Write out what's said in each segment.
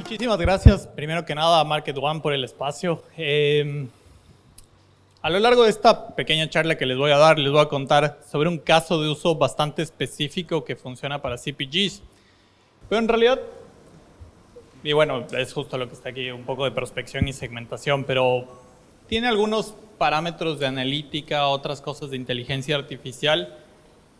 Muchísimas gracias, primero que nada, a MarketOne por el espacio. A lo largo de esta pequeña charla que les voy a dar, les voy a contar sobre un caso de uso bastante específico que funciona para CPGs. Pero en realidad, y bueno, es justo lo que está aquí, un poco de prospección y segmentación, pero tiene algunos parámetros de analítica, otras cosas de inteligencia artificial.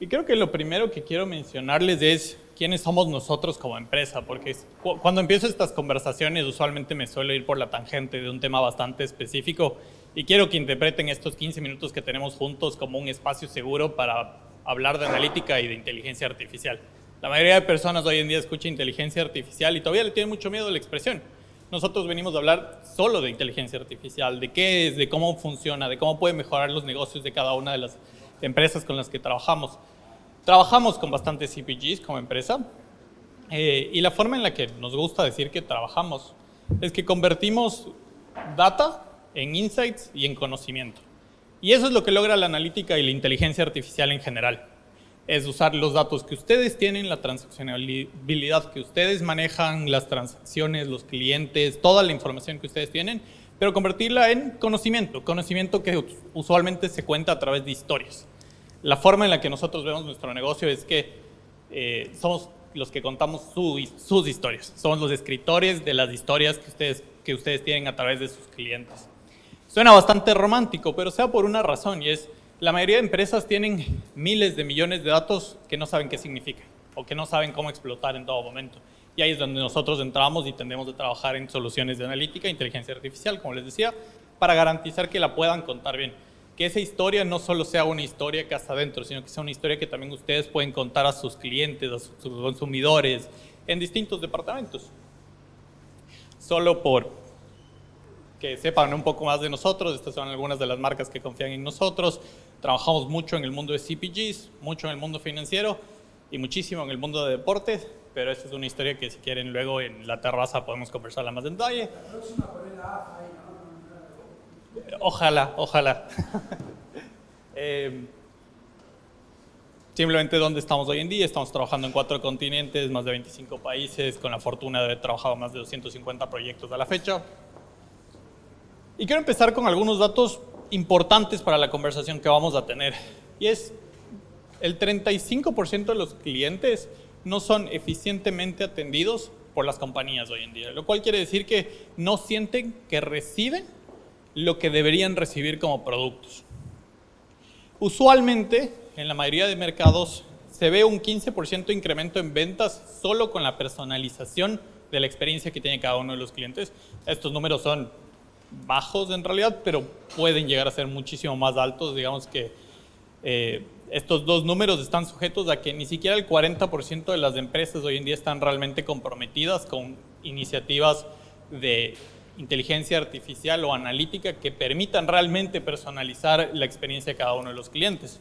Y creo que lo primero que quiero mencionarles es quiénes somos nosotros como empresa, porque cuando empiezo estas conversaciones usualmente me suelo ir por la tangente de un tema bastante específico y quiero que interpreten estos 15 minutos que tenemos juntos como un espacio seguro para hablar de analítica y de inteligencia artificial. La mayoría de personas hoy en día escucha inteligencia artificial y todavía le tiene mucho miedo a la expresión. Nosotros venimos a hablar solo de inteligencia artificial, de qué es, de cómo funciona, de cómo puede mejorar los negocios de cada una de las empresas con las que trabajamos. Trabajamos con bastantes CPGs como empresa y la forma en la que nos gusta decir que trabajamos es que convertimos data en insights y en conocimiento. Y eso es lo que logra la analítica y la inteligencia artificial en general. Es usar los datos que ustedes tienen, la transaccionalidad que ustedes manejan, las transacciones, los clientes, toda la información que ustedes tienen, pero convertirla en conocimiento, conocimiento que usualmente se cuenta a través de historias. La forma en la que nosotros vemos nuestro negocio es que somos los que contamos sus historias. Somos los escritores de las historias que ustedes tienen a través de sus clientes. Suena bastante romántico, pero sea por una razón, y es la mayoría de empresas tienen miles de millones de datos que no saben qué significan o que no saben cómo explotar en todo momento. Y ahí es donde nosotros entramos y tendemos a trabajar en soluciones de analítica e inteligencia artificial, como les decía, para garantizar que la puedan contar bien. Que esa historia no solo sea una historia que hasta adentro, sino que sea una historia que también ustedes pueden contar a sus clientes, a sus consumidores, en distintos departamentos. Solo por que sepan un poco más de nosotros, estas son algunas de las marcas que confían en nosotros. Trabajamos mucho en el mundo de CPGs, mucho en el mundo financiero y muchísimo en el mundo de deportes, pero esta es una historia que si quieren luego en la terraza podemos conversarla más en detalle. La próxima poner la AFA ahí, ¿no? Ojalá, ojalá. Simplemente donde estamos hoy en día, estamos trabajando en 4 continentes, más de 25 países, con la fortuna de haber trabajado más de 250 proyectos a la fecha. Y quiero empezar con algunos datos importantes para la conversación que vamos a tener. Y es, el 35% de los clientes no son eficientemente atendidos por las compañías hoy en día, lo cual quiere decir que no sienten que reciben lo que deberían recibir como productos. Usualmente, en la mayoría de mercados, se ve un 15% incremento en ventas solo con la personalización de la experiencia que tiene cada uno de los clientes. Estos números son bajos en realidad, pero pueden llegar a ser muchísimo más altos. Digamos que estos dos números están sujetos a que ni siquiera el 40% de las empresas hoy en día están realmente comprometidas con iniciativas de inteligencia artificial o analítica que permitan realmente personalizar la experiencia de cada uno de los clientes.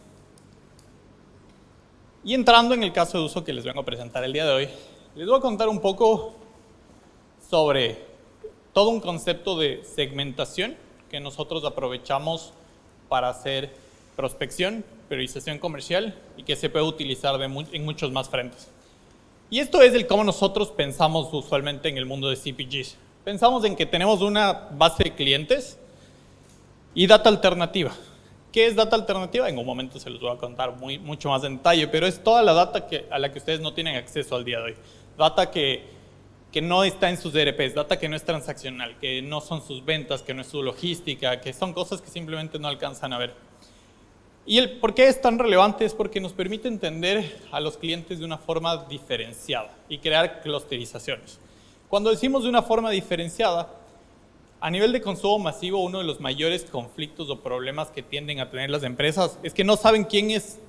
Y entrando en el caso de uso que les vengo a presentar el día de hoy, les voy a contar un poco sobre todo un concepto de segmentación que nosotros aprovechamos para hacer prospección, priorización comercial y que se puede utilizar en muchos más frentes. Y esto es el cómo nosotros pensamos usualmente en el mundo de CPGs. Pensamos en que tenemos una base de clientes y data alternativa. ¿Qué es data alternativa? En un momento se los voy a contar mucho más en detalle, pero es toda la data a la que ustedes no tienen acceso al día de hoy. Data que no está en sus ERPs, data que no es transaccional, que no son sus ventas, que no es su logística, que son cosas que simplemente no alcanzan a ver. Y el por qué es tan relevante es porque nos permite entender a los clientes de una forma diferenciada y crear clusterizaciones. Cuando decimos de una forma diferenciada, a nivel de consumo masivo, uno de los mayores conflictos o problemas que tienden a tener las empresas es que no saben quién es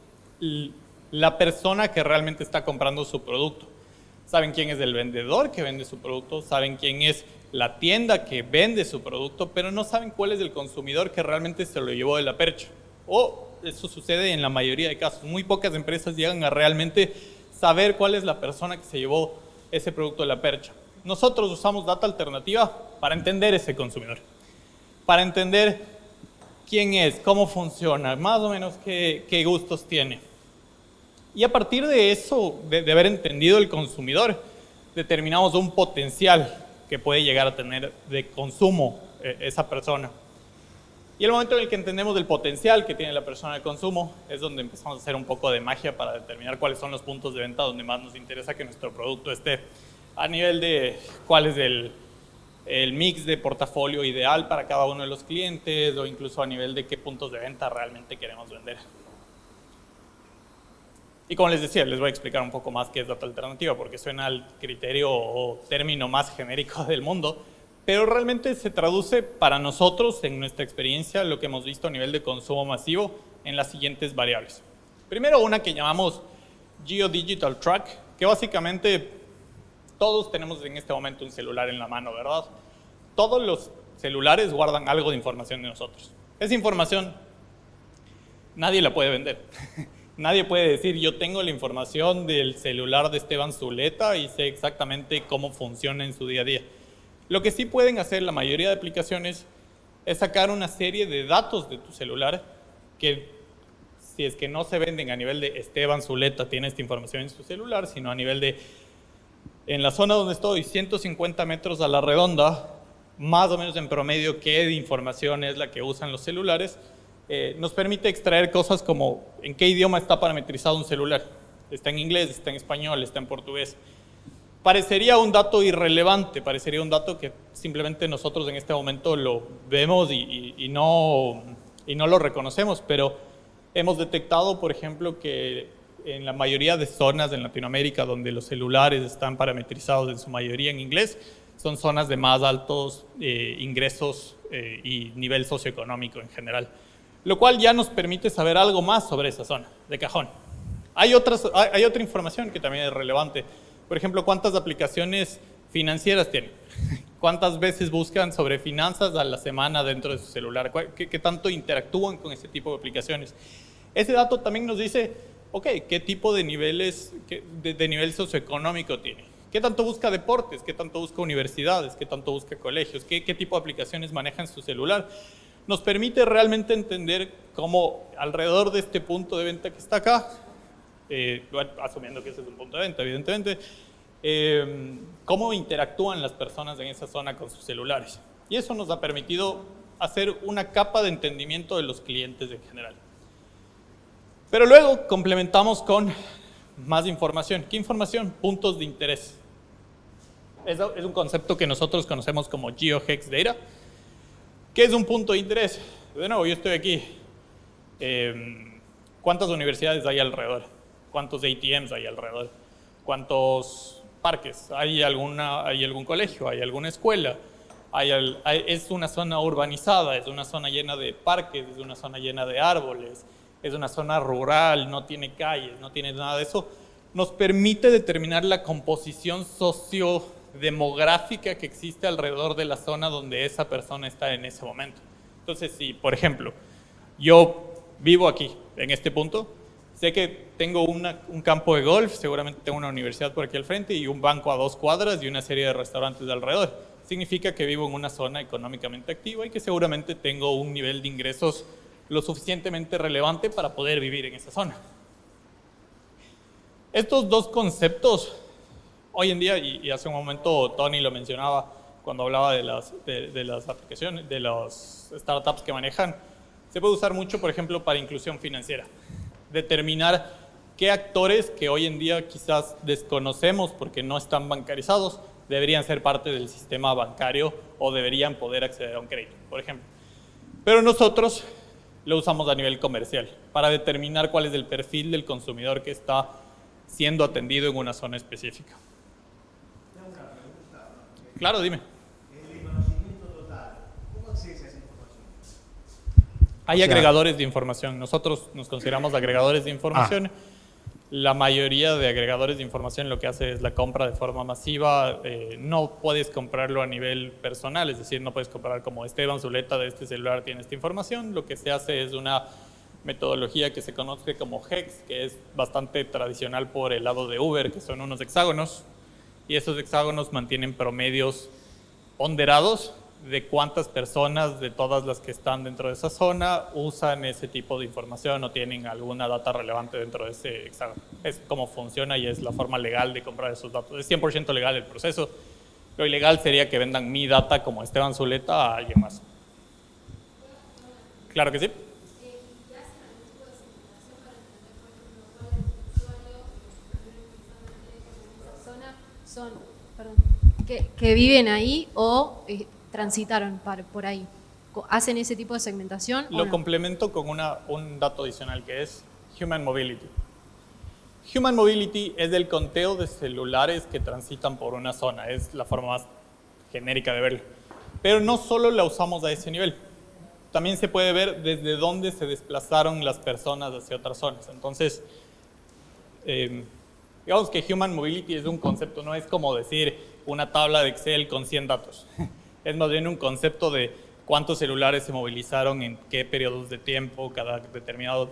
la persona que realmente está comprando su producto. Saben quién es el vendedor que vende su producto, saben quién es la tienda que vende su producto, pero no saben cuál es el consumidor que realmente se lo llevó de la percha. O eso sucede en la mayoría de casos. Muy pocas empresas llegan a realmente saber cuál es la persona que se llevó ese producto de la percha. Nosotros usamos data alternativa para entender ese consumidor, para entender quién es, cómo funciona, más o menos qué gustos tiene. Y a partir de eso, de haber entendido el consumidor, determinamos un potencial que puede llegar a tener de consumo esa persona. Y el momento en el que entendemos el potencial que tiene la persona de consumo es donde empezamos a hacer un poco de magia para determinar cuáles son los puntos de venta donde más nos interesa que nuestro producto esté. A nivel de cuál es el mix de portafolio ideal para cada uno de los clientes o incluso a nivel de qué puntos de venta realmente queremos vender. Y como les decía, les voy a explicar un poco más qué es data alternativa porque suena al criterio o término más genérico del mundo, pero realmente se traduce para nosotros, en nuestra experiencia, lo que hemos visto a nivel de consumo masivo en las siguientes variables. Primero, una que llamamos Geodigital Track, que básicamente todos tenemos en este momento un celular en la mano, ¿verdad? Todos los celulares guardan algo de información de nosotros. Esa información nadie la puede vender. Nadie puede decir, yo tengo la información del celular de Esteban Zuleta y sé exactamente cómo funciona en su día a día. Lo que sí pueden hacer la mayoría de aplicaciones es sacar una serie de datos de tu celular que, si es que no se venden a nivel de Esteban Zuleta tiene esta información en su celular, sino a nivel de, en la zona donde estoy, 150 metros a la redonda, más o menos en promedio, qué información es la que usan los celulares, nos permite extraer cosas como en qué idioma está parametrizado un celular. Está en inglés, está en español, está en portugués. Parecería un dato irrelevante, parecería un dato que simplemente nosotros en este momento lo vemos y no lo reconocemos, pero hemos detectado, por ejemplo, que en la mayoría de zonas en Latinoamérica donde los celulares están parametrizados en su mayoría en inglés, son zonas de más altos ingresos y nivel socioeconómico en general, lo cual ya nos permite saber algo más sobre esa zona, de cajón. Hay otra información que también es relevante. Por ejemplo, ¿cuántas aplicaciones financieras tienen? ¿Cuántas veces buscan sobre finanzas a la semana dentro de su celular? ¿Qué tanto interactúan con ese tipo de aplicaciones? Ese dato también nos dice, ok, ¿qué tipo de niveles, de nivel socioeconómico tiene? ¿Qué tanto busca deportes? ¿Qué tanto busca universidades? ¿Qué tanto busca colegios? ¿Qué tipo de aplicaciones maneja en su celular? Nos permite realmente entender cómo alrededor de este punto de venta que está acá, asumiendo que ese es un punto de venta, evidentemente, cómo interactúan las personas en esa zona con sus celulares. Y eso nos ha permitido hacer una capa de entendimiento de los clientes en general. Pero luego complementamos con más información. ¿Qué información? Puntos de interés. Es un concepto que nosotros conocemos como GeoHex Data. ¿Qué es un punto de interés? De nuevo, yo estoy aquí. ¿Cuántas universidades hay alrededor? ¿Cuántos ATMs hay alrededor? ¿Cuántos parques? ¿Hay algún colegio? ¿Hay alguna escuela? ¿Es una zona urbanizada? ¿Es una zona llena de parques? ¿Es una zona llena de árboles? ¿Es una zona rural? ¿No tiene calles? ¿No tiene nada de eso? Nos permite determinar la composición sociodemográfica que existe alrededor de la zona donde esa persona está en ese momento. Entonces, si, por ejemplo, yo vivo aquí, en este punto, sé que tengo un campo de golf, seguramente tengo una universidad por aquí al frente y un banco a 2 cuadras y una serie de restaurantes de alrededor. Significa que vivo en una zona económicamente activa y que seguramente tengo un nivel de ingresos lo suficientemente relevante para poder vivir en esa zona. Estos dos conceptos, hoy en día, y hace un momento Tony lo mencionaba cuando hablaba de las aplicaciones, de los startups que manejan, se puede usar mucho, por ejemplo, para inclusión financiera. Determinar qué actores que hoy en día quizás desconocemos porque no están bancarizados deberían ser parte del sistema bancario o deberían poder acceder a un crédito, por ejemplo. Pero nosotros lo usamos a nivel comercial para determinar cuál es el perfil del consumidor que está siendo atendido en una zona específica. Tengo una pregunta. Claro, dime. El conocimiento total, ¿cómo accedes a esa información? Hay agregadores de información. Nosotros nos consideramos agregadores de información. La mayoría de agregadores de información lo que hace es la compra de forma masiva. No puedes comprarlo a nivel personal, es decir, no puedes comprar como Esteban Zuleta de este celular tiene esta información. Lo que se hace es una metodología que se conoce como HEX, que es bastante tradicional por el lado de Uber, que son unos hexágonos, y esos hexágonos mantienen promedios ponderados de cuántas personas de todas las que están dentro de esa zona usan ese tipo de información o tienen alguna data relevante dentro de ese hexágono. Es cómo funciona y es la forma legal de comprar esos datos. Es 100% legal el proceso. Lo ilegal sería que vendan mi data como Esteban Zuleta a alguien más. Claro que sí. Son, perdón, que viven ahí o transitaron por ahí. ¿Hacen ese tipo de segmentación? Lo ¿O no? complemento con un dato adicional que es Human Mobility. Human Mobility es el conteo de celulares que transitan por una zona, es la forma más genérica de verlo. Pero no solo la usamos a ese nivel, también se puede ver desde dónde se desplazaron las personas hacia otras zonas. Entonces, digamos que Human Mobility es un concepto, no es como decir una tabla de Excel con 100 datos. Es más bien un concepto de cuántos celulares se movilizaron en qué periodos de tiempo, cada determinado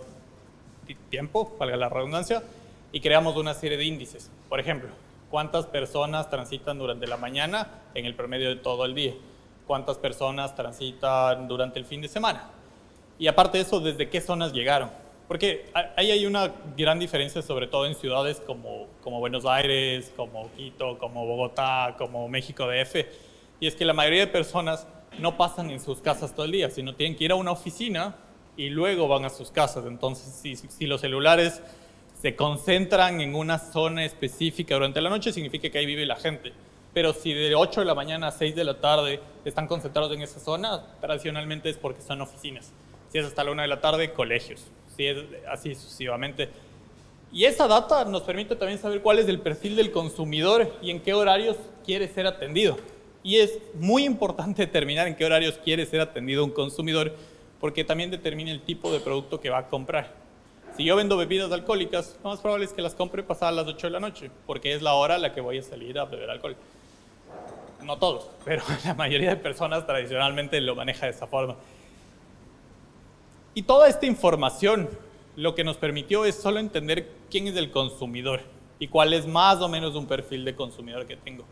tiempo, valga la redundancia, y creamos una serie de índices. Por ejemplo, cuántas personas transitan durante la mañana en el promedio de todo el día, cuántas personas transitan durante el fin de semana. Y aparte de eso, desde qué zonas llegaron. Porque ahí hay una gran diferencia, sobre todo en ciudades como Buenos Aires, como Quito, como Bogotá, como México DF. Y es que la mayoría de personas no pasan en sus casas todo el día, sino tienen que ir a una oficina y luego van a sus casas. Entonces, si los celulares se concentran en una zona específica durante la noche, significa que ahí vive la gente. Pero si de 8 de la mañana a 6 de la tarde están concentrados en esa zona, tradicionalmente es porque son oficinas. Si es hasta la 1 de la tarde, colegios. Si es así sucesivamente. Y esa data nos permite también saber cuál es el perfil del consumidor y en qué horarios quiere ser atendido. Y es muy importante determinar en qué horarios quiere ser atendido un consumidor, porque también determina el tipo de producto que va a comprar. Si yo vendo bebidas alcohólicas, lo más probable es que las compre pasadas las 8 de la noche, porque es la hora a la que voy a salir a beber alcohol. No todos, pero la mayoría de personas tradicionalmente lo maneja de esa forma. Y toda esta información lo que nos permitió es solo entender quién es el consumidor y cuál es más o menos un perfil de consumidor que tengo.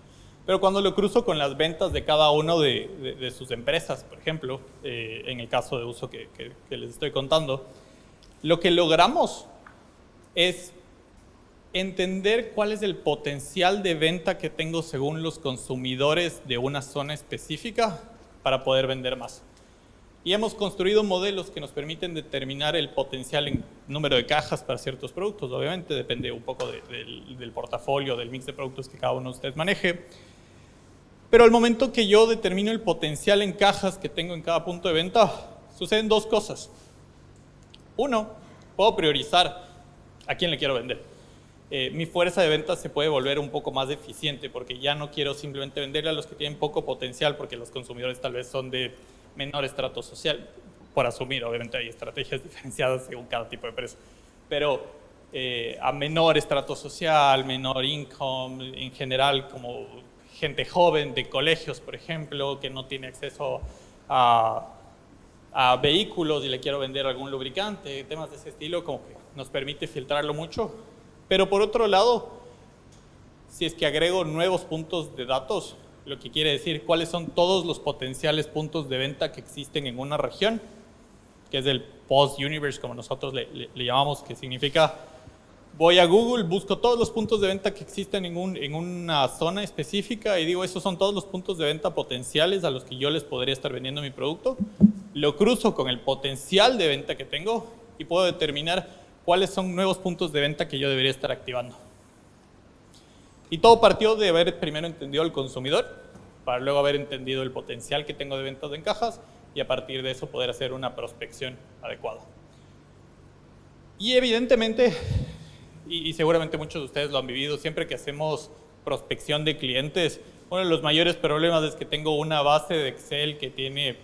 Pero cuando lo cruzo con las ventas de cada uno de sus empresas, por ejemplo, en el caso de uso que les estoy contando, lo que logramos es entender cuál es el potencial de venta que tengo según los consumidores de una zona específica para poder vender más. Y hemos construido modelos que nos permiten determinar el potencial en número de cajas para ciertos productos. Obviamente depende un poco del portafolio, del mix de productos que cada uno de ustedes maneje. Pero al momento que yo determino el potencial en cajas que tengo en cada punto de venta, suceden dos cosas. Uno, puedo priorizar a quién le quiero vender. Mi fuerza de ventas se puede volver un poco más eficiente porque ya no quiero simplemente venderle a los que tienen poco potencial porque los consumidores tal vez son de menor estrato social, por asumir, obviamente hay estrategias diferenciadas según cada tipo de empresa, pero a menor estrato social, menor income, en general como gente joven de colegios, por ejemplo, que no tiene acceso a vehículos y le quiero vender algún lubricante, temas de ese estilo, como que nos permite filtrarlo mucho. Pero por otro lado, si es que agrego nuevos puntos de datos, lo que quiere decir cuáles son todos los potenciales puntos de venta que existen en una región, que es el post-universe, como nosotros le llamamos, que significa voy a Google, busco todos los puntos de venta que existen en una zona específica y digo, esos son todos los puntos de venta potenciales a los que yo les podría estar vendiendo mi producto. Lo cruzo con el potencial de venta que tengo y puedo determinar cuáles son nuevos puntos de venta que yo debería estar activando. Y todo partió de haber primero entendido al consumidor, para luego haber entendido el potencial que tengo de ventas en cajas y a partir de eso poder hacer una prospección adecuada. Y evidentemente, y seguramente muchos de ustedes lo han vivido, siempre que hacemos prospección de clientes, uno de los mayores problemas es que tengo una base de Excel que tiene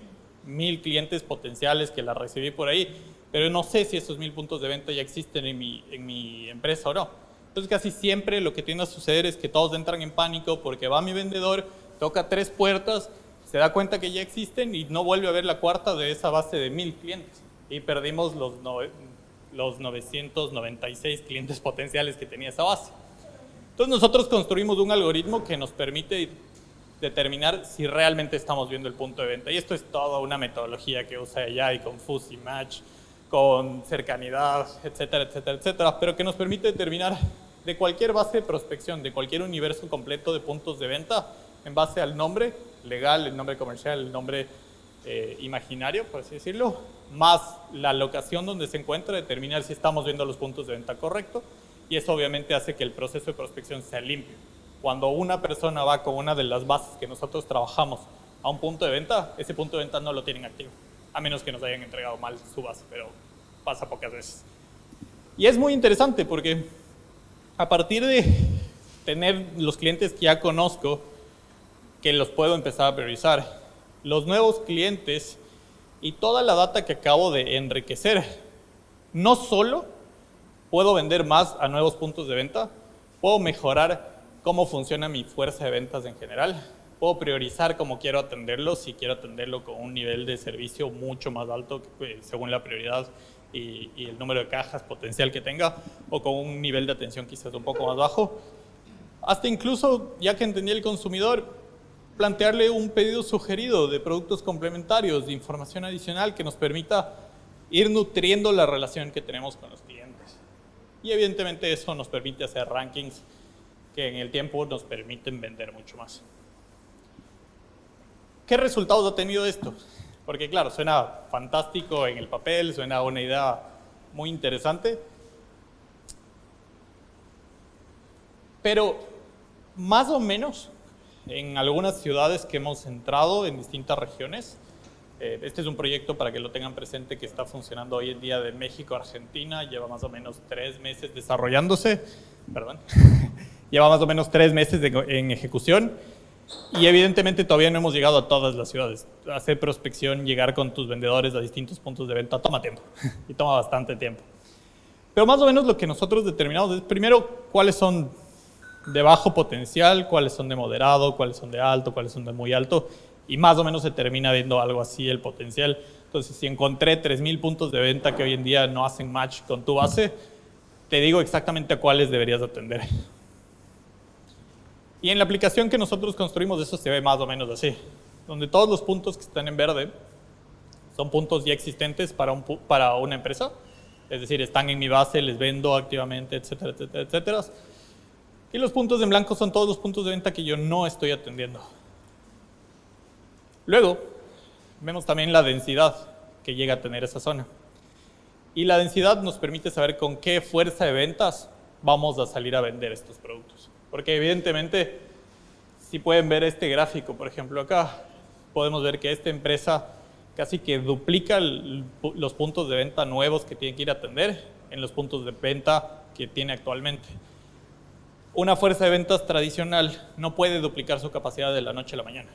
1000 clientes potenciales que la recibí por ahí, pero no sé si esos 1000 puntos de venta ya existen en mi empresa o no. Entonces casi siempre lo que tiende a suceder es que todos entran en pánico porque va mi vendedor, toca 3 puertas, se da cuenta que ya existen y no vuelve a ver la cuarta de esa base de 1000 clientes. Y perdimos los 996 clientes potenciales que tenía esa base. Entonces nosotros construimos un algoritmo que nos permite determinar si realmente estamos viendo el punto de venta. Y esto es toda una metodología que usa AI con Fuzzy Match, con cercanidad, etcétera, etcétera, etcétera, pero que nos permite determinar de cualquier base de prospección, de cualquier universo completo de puntos de venta, en base al nombre legal, el nombre comercial, el nombre imaginario, por así decirlo, más la locación donde se encuentra, determinar si estamos viendo los puntos de venta correctos, y eso obviamente hace que el proceso de prospección sea limpio. Cuando una persona va con una de las bases que nosotros trabajamos a un punto de venta, ese punto de venta no lo tienen activo, a menos que nos hayan entregado mal su base, pero pasa pocas veces. Y es muy interesante porque a partir de tener los clientes que ya conozco, que los puedo empezar a priorizar, los nuevos clientes y toda la data que acabo de enriquecer, no solo puedo vender más a nuevos puntos de venta, puedo mejorar cómo funciona mi fuerza de ventas en general, puedo priorizar cómo quiero atenderlo, si quiero atenderlo con un nivel de servicio mucho más alto según la prioridad y el número de cajas potencial que tenga, o con un nivel de atención quizás un poco más bajo. Hasta incluso, ya que entendí el consumidor, plantearle un pedido sugerido de productos complementarios, de información adicional que nos permita ir nutriendo la relación que tenemos con los clientes. Y evidentemente eso nos permite hacer rankings que en el tiempo nos permiten vender mucho más. ¿Qué resultados ha tenido esto? Porque claro, suena fantástico en el papel, suena una idea muy interesante, pero más o menos en algunas ciudades que hemos entrado en distintas regiones, este es un proyecto para que lo tengan presente que está funcionando hoy en día de México a Argentina, lleva más o menos 3 meses desarrollándose, lleva más o menos 3 meses en ejecución, y evidentemente todavía no hemos llegado a todas las ciudades. Hacer prospección, llegar con tus vendedores a distintos puntos de venta toma tiempo y toma bastante tiempo. Pero más o menos lo que nosotros determinamos es primero cuáles son de bajo potencial, cuáles son de moderado, cuáles son de alto, cuáles son de muy alto, y más o menos se termina viendo algo así el potencial. Entonces, si encontré 3,000 puntos de venta que hoy en día no hacen match con tu base, te digo exactamente a cuáles deberías atender. Y en la aplicación que nosotros construimos eso se ve más o menos así, donde todos los puntos que están en verde son puntos ya existentes para una empresa, es decir, están en mi base, les vendo activamente, etcétera, etcétera, etcétera. Y los puntos en blanco son todos los puntos de venta que yo no estoy atendiendo. Luego, vemos también la densidad que llega a tener esa zona. Y la densidad nos permite saber con qué fuerza de ventas vamos a salir a vender estos productos. Porque evidentemente, si pueden ver este gráfico, por ejemplo acá, podemos ver que esta empresa casi que duplica los puntos de venta nuevos que tiene que ir a atender en los puntos de venta que tiene actualmente. Una fuerza de ventas tradicional no puede duplicar su capacidad de la noche a la mañana.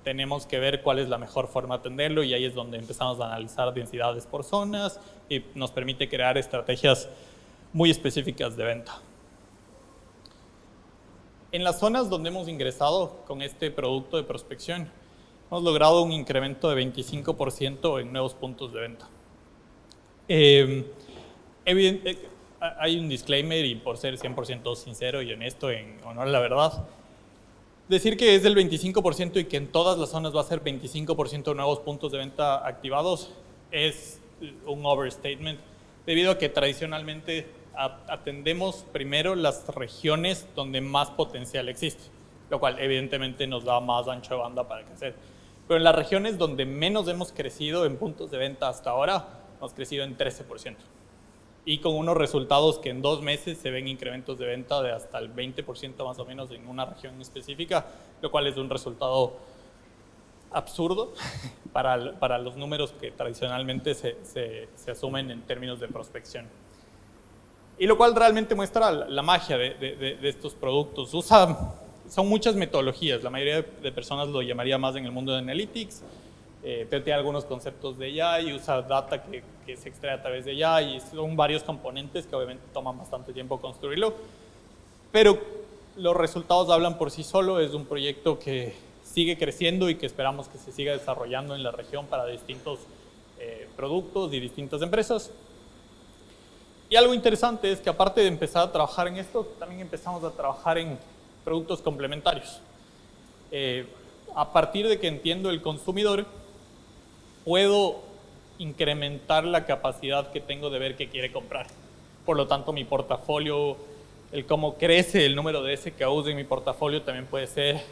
Tenemos que ver cuál es la mejor forma de atenderlo y ahí es donde empezamos a analizar densidades por zonas y nos permite crear estrategias muy específicas de venta. En las zonas donde hemos ingresado con este producto de prospección, hemos logrado un incremento de 25% en nuevos puntos de venta. Hay un disclaimer y por ser 100% sincero y honesto en honor a la verdad, decir que es del 25% y que en todas las zonas va a ser 25% de nuevos puntos de venta activados es un overstatement, debido a que tradicionalmente atendemos primero las regiones donde más potencial existe, lo cual evidentemente nos da más ancho de banda para crecer. Pero en las regiones donde menos hemos crecido en puntos de venta hasta ahora, hemos crecido en 13%. Y con unos resultados que en 2 meses se ven incrementos de venta de hasta el 20% más o menos en una región específica, lo cual es un resultado absurdo para los números que tradicionalmente se asumen en términos de prospección. Y lo cual realmente muestra la magia de estos productos. Son muchas metodologías, la mayoría de personas lo llamaría más en el mundo de Analytics, pero tiene algunos conceptos de AI, usa data que se extrae a través de AI, y son varios componentes que obviamente toman bastante tiempo construirlo, pero los resultados hablan por sí solo. Es un proyecto que sigue creciendo y que esperamos que se siga desarrollando en la región para distintos productos y distintas empresas. Y algo interesante es que aparte de empezar a trabajar en esto, también empezamos a trabajar en productos complementarios. A partir de que entiendo el consumidor, puedo incrementar la capacidad que tengo de ver qué quiere comprar. Por lo tanto, mi portafolio, el cómo crece el número de SKUs en mi portafolio también puede ser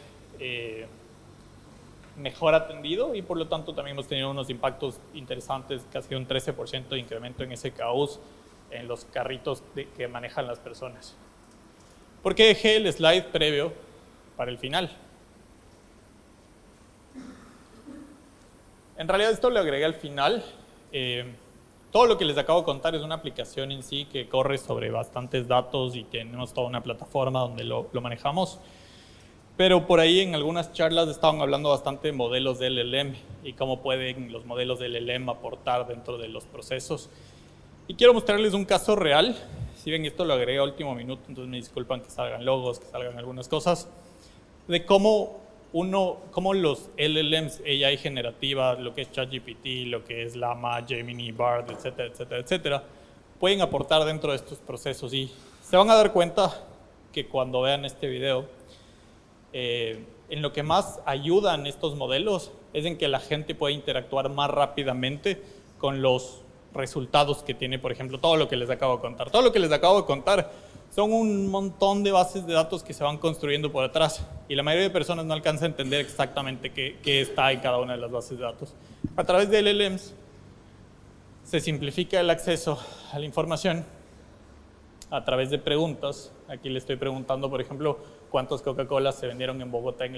mejor atendido y por lo tanto también hemos tenido unos impactos interesantes, casi un 13% de incremento en SKUs en los carritos que manejan las personas. ¿Por qué dejé el slide previo para el final? En realidad esto lo agregué al final. Todo lo que les acabo de contar es una aplicación en sí que corre sobre bastantes datos y tenemos toda una plataforma donde lo manejamos. Pero por ahí en algunas charlas estaban hablando bastante de modelos de LLM y cómo pueden los modelos de LLM aportar dentro de los procesos. Y quiero mostrarles un caso real. Si ven, esto lo agregué a último minuto, entonces me disculpan que salgan logos, que salgan algunas cosas, de cómo los LLMs, AI generativa, lo que es ChatGPT, lo que es Llama, Gemini, Bard, etcétera, etcétera, etcétera, pueden aportar dentro de estos procesos. Y se van a dar cuenta que cuando vean este video, en lo que más ayudan estos modelos es en que la gente puede interactuar más rápidamente con los resultados que tiene, por ejemplo, todo lo que les acabo de contar. Todo lo que les acabo de contar son un montón de bases de datos que se van construyendo por atrás y la mayoría de personas no alcanza a entender exactamente qué está en cada una de las bases de datos. A través de LLMs se simplifica el acceso a la información a través de preguntas. Aquí le estoy preguntando, por ejemplo, cuántos Coca-Cola se vendieron en Bogotá en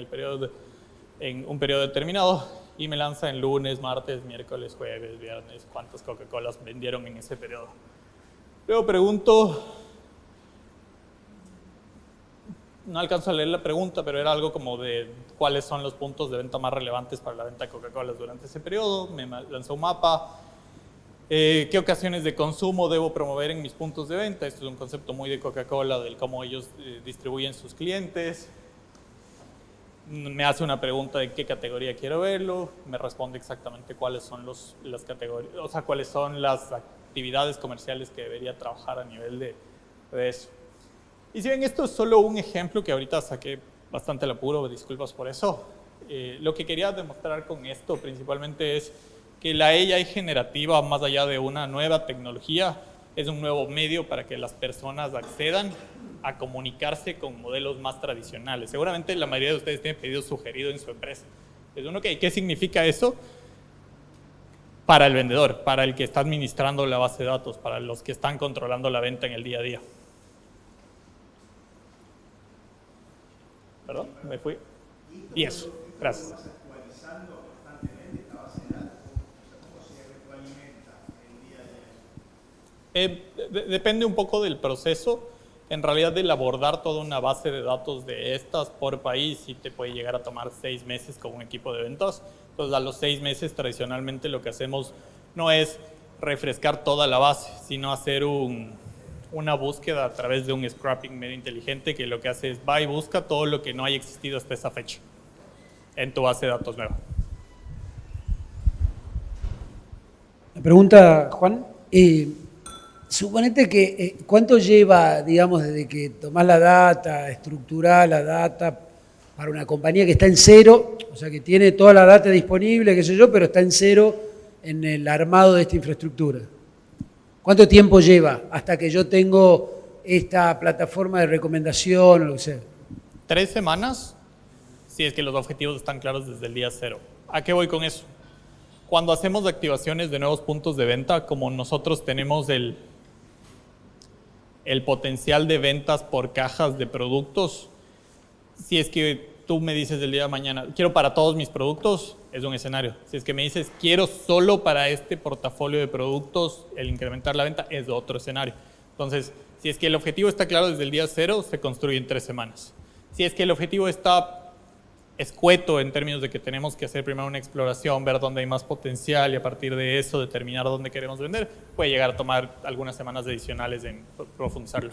un periodo determinado y me lanza en lunes, martes, miércoles, jueves, viernes, cuántas Coca-Colas vendieron en ese periodo. Luego pregunto, no alcanzo a leer la pregunta, pero era algo como de cuáles son los puntos de venta más relevantes para la venta de Coca-Cola durante ese periodo. Me lanzó un mapa. ¿Qué ocasiones de consumo debo promover en mis puntos de venta? Esto es un concepto muy de Coca-Cola, del cómo ellos distribuyen sus clientes. Me hace una pregunta de qué categoría quiero verlo, me responde exactamente cuáles son las categorías, o sea, cuáles son las actividades comerciales que debería trabajar a nivel de eso. Y si ven, esto es solo un ejemplo que ahorita saqué bastante al apuro, disculpas por eso. Lo que quería demostrar con esto principalmente es que la AI generativa, más allá de una nueva tecnología, es un nuevo medio para que las personas accedan a comunicarse con modelos más tradicionales. Seguramente la mayoría de ustedes tienen pedido sugerido en su empresa. Es uno que, ¿qué significa eso? Para el vendedor, para el que está administrando la base de datos, para los que están controlando la venta en el día a día. Perdón, me fui. Y eso, gracias. Depende un poco del proceso. En realidad, el abordar toda una base de datos de estas por país sí te puede llegar a tomar 6 meses con un equipo de ventas. Entonces, a los 6 meses, tradicionalmente lo que hacemos no es refrescar toda la base, sino hacer una búsqueda a través de un scrapping medio inteligente que lo que hace es va y busca todo lo que no haya existido hasta esa fecha en tu base de datos nueva. La pregunta, Juan. Suponete que, ¿cuánto lleva, digamos, desde que tomás la data, estructurás la data para una compañía que está en cero, o sea, que tiene toda la data disponible, qué sé yo, pero está en cero en el armado de esta infraestructura? ¿Cuánto tiempo lleva hasta que yo tengo esta plataforma de recomendación o lo que sea? 3 semanas, si es que los objetivos están claros desde el día 0. ¿A qué voy con eso? Cuando hacemos activaciones de nuevos puntos de venta, como nosotros tenemos el potencial de ventas por cajas de productos, si es que tú me dices el día de mañana, quiero para todos mis productos, es un escenario. Si es que me dices, quiero solo para este portafolio de productos, el incrementar la venta, es otro escenario. Entonces, si es que el objetivo está claro desde el día 0, se construye en 3 semanas. Si es que el objetivo está escueto en términos de que tenemos que hacer primero una exploración, ver dónde hay más potencial y a partir de eso determinar dónde queremos vender, puede llegar a tomar algunas semanas adicionales en profundizarlo.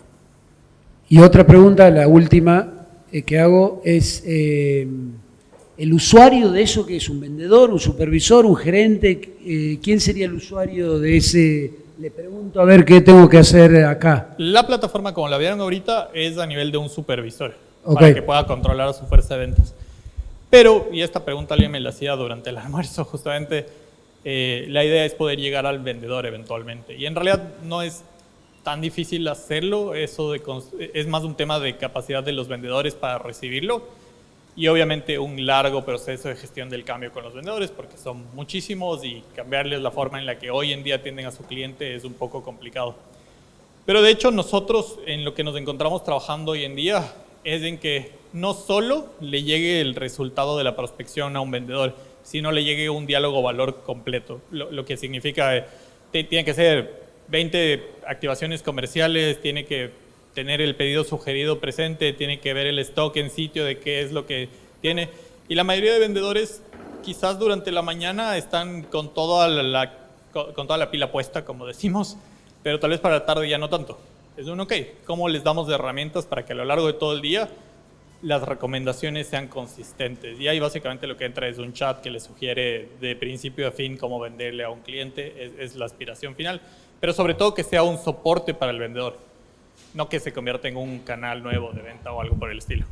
Y otra pregunta, la última que hago es, ¿el usuario de eso que es un vendedor, un supervisor, un gerente, quién sería el usuario de ese? Le pregunto a ver qué tengo que hacer acá. La plataforma, como la vieron ahorita, es a nivel de un supervisor, okay, para que pueda controlar a su fuerza de ventas. Pero, y esta pregunta alguien me la hacía durante el almuerzo justamente, la idea es poder llegar al vendedor eventualmente. Y en realidad no es tan difícil hacerlo, es más un tema de capacidad de los vendedores para recibirlo. y obviamente un largo proceso de gestión del cambio con los vendedores, porque son muchísimos y cambiarles la forma en la que hoy en día atienden a su cliente es un poco complicado. Pero de hecho nosotros en lo que nos encontramos trabajando hoy en día es en que no solo le llegue el resultado de la prospección a un vendedor, sino le llegue un diálogo valor completo, lo que significa tiene que ser 20 activaciones comerciales, tiene que tener el pedido sugerido presente, tiene que ver el stock en sitio de qué es lo que tiene. Y la mayoría de vendedores quizás durante la mañana están con toda la pila puesta, como decimos, pero tal vez para la tarde ya no tanto. Es un ok, ¿cómo les damos de herramientas para que a lo largo de todo el día las recomendaciones sean consistentes? Y ahí básicamente lo que entra es un chat que les sugiere de principio a fin cómo venderle a un cliente, es la aspiración final, pero sobre todo que sea un soporte para el vendedor, no que se convierta en un canal nuevo de venta o algo por el estilo.